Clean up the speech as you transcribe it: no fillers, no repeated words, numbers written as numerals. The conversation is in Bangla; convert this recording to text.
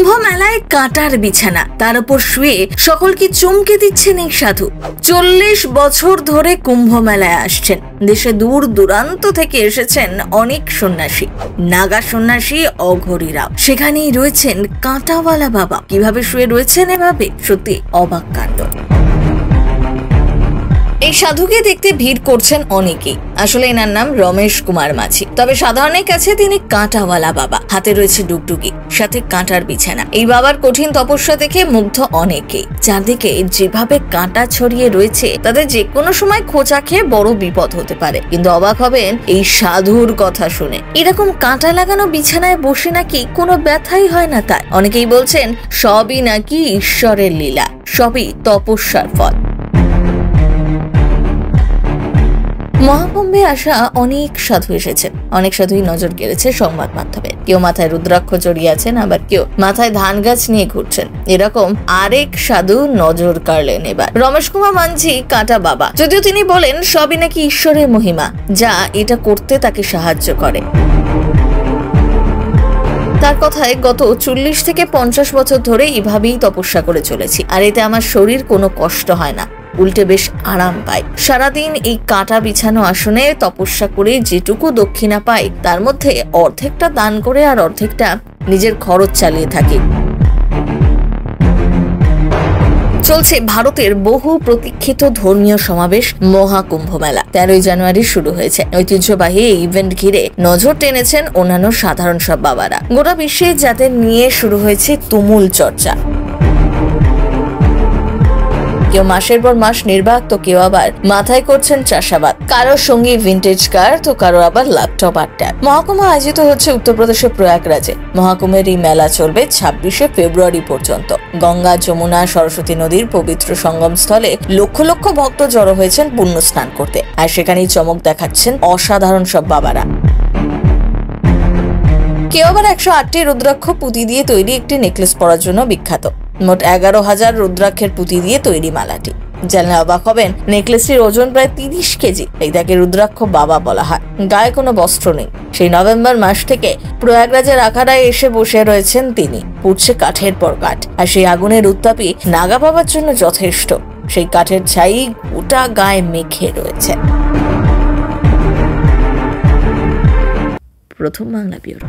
কুম্ভ মেলায় কাঁটার বিছানা, তার উপর শুয়ে সকলকে চমকে দিচ্ছেন এই সাধু। 40 বছর ধরে কুম্ভ মেলায় আসছেন। দেশে দূর দূরান্ত থেকে এসেছেন অনেক সন্ন্যাসী, নাগা সন্ন্যাসী, অঘরীরাও। সেখানেই রয়েছেন কাঁটাওয়ালা বাবা। কিভাবে শুয়ে রয়েছেন এভাবে, সত্যি অবাক কাণ্ড। এই সাধুকে দেখতে ভিড় করছেন অনেকেই। আসলে এনার নাম রমেশ কুমার মাঝি, তবে সাধারণের কাছে তিনি কাঁটাওয়ালা বাবা। হাতে রয়েছে ডুগডুগি, সাথে কাঁটার বিছানা। এই বাবার কঠিন তপস্যা দেখে মুগ্ধ অনেকেই। চারদিকে যেভাবে কাঁটা ছড়িয়ে রয়েছে, তাদের যে কোনো সময় খোঁচা খেয়ে বড় বিপদ হতে পারে। কিন্তু অবাক হবেন এই সাধুর কথা শুনে। এরকম কাঁটা লাগানো বিছানায় বসে নাকি কোনো ব্যথাই হয় না তার। অনেকেই বলছেন সবই নাকি ঈশ্বরের লীলা, সবই তপস্যার ফল। মহাকুম্ভে আসা অনেক সাধু এসেছেন। অনেক সাধুই নজর কেড়েছে সংবাদ মাধ্যমে। কেউ মাথায় রুদ্রাক্ষ জড়িয়ে আছেন, আবার কেউ মাথায় ধান গাছ নিয়ে ঘুরছেন। এরকম আরেক সাধু নজর কাড়লেন এবার রমেশ কুমার মাঝি, কাঁটা বাবা। যদিও তিনি বলেন সবই নাকি ঈশ্বরের মহিমা, যা এটা করতে তাকে সাহায্য করে। তার কথায় গত 40 থেকে 50 বছর ধরে এভাবেই তপস্যা করে চলেছি, আর এতে আমার শরীর কোনো কষ্ট হয় না, উল্টে বেশ আরাম পাই। সারাদিন এই কাঁটা বিছানো আসনে তপস্যা করে যেটুকু দক্ষিণা পাই, তার মধ্যে অর্ধেকটা দান করে আর অর্ধেকটা নিজের খরচ চালিয়ে থাকি। চলছে ভারতের বহু প্রতীক্ষিত ধর্মীয় সমাবেশ মহাকুম্ভ মেলা। 13 জানুয়ারি শুরু হয়েছে। ঐতিহ্যবাহী এই ইভেন্ট ঘিরে নজর টেনেছেন অন্যান্য সাধারণ সব বাবারা। গোটা বিশ্বে যাদের নিয়ে শুরু হয়েছে তুমুল চর্চা। কেউ মাসের পর মাস নির্বাক, তো কেউ আবার মাথায় করছেন চাষাবাদ। কারোর সঙ্গে ভিন্টেজ কার, তো কারো আবার ল্যাপটপ আড্ডা। মহাকুম্ভ আয়োজিত হচ্ছে উত্তরপ্রদেশের প্রয়াগরাজে। মহাকুম্ভের এই মেলা চলবে 26শে ফেব্রুয়ারি পর্যন্ত। গঙ্গা, যমুনা, সরস্বতী নদীর পবিত্র সঙ্গম স্থলে লক্ষ লক্ষ ভক্ত জড়ো হয়েছেন পুণ্য স্নান করতে। আর সেখানেই চমক দেখাচ্ছেন অসাধারণ সব বাবারা। কেউ আবার 108টি রুদ্রাক্ষ পুঁতি দিয়ে তৈরি একটি নেকলেস পরার জন্য বিখ্যাত। মোট 11,000 রুদ্রাক্ষের পুঁতি দিয়ে তৈরি মালাটি। জানলে অবাক হবেন, নেকলেসটির ওজন প্রায় 30 কেজি। এই তাকে রুদ্রাক্ষ বাবা বলা হয়। গায়ে কোনো বস্ত্র নেই। সেই নভেম্বর মাস থেকে প্রয়াগরাজের আখাড়ায় এসে বসে রয়েছেন তিনি। পুড়ছে কাঠের পর কাঠ, আর সেই আগুনের উত্তাপই নাগা বাবার জন্য যথেষ্ট। সেই কাঠের ছাই গোটা গায়ে মেখে রয়েছে। প্রথম বাংলা ব্যুরো।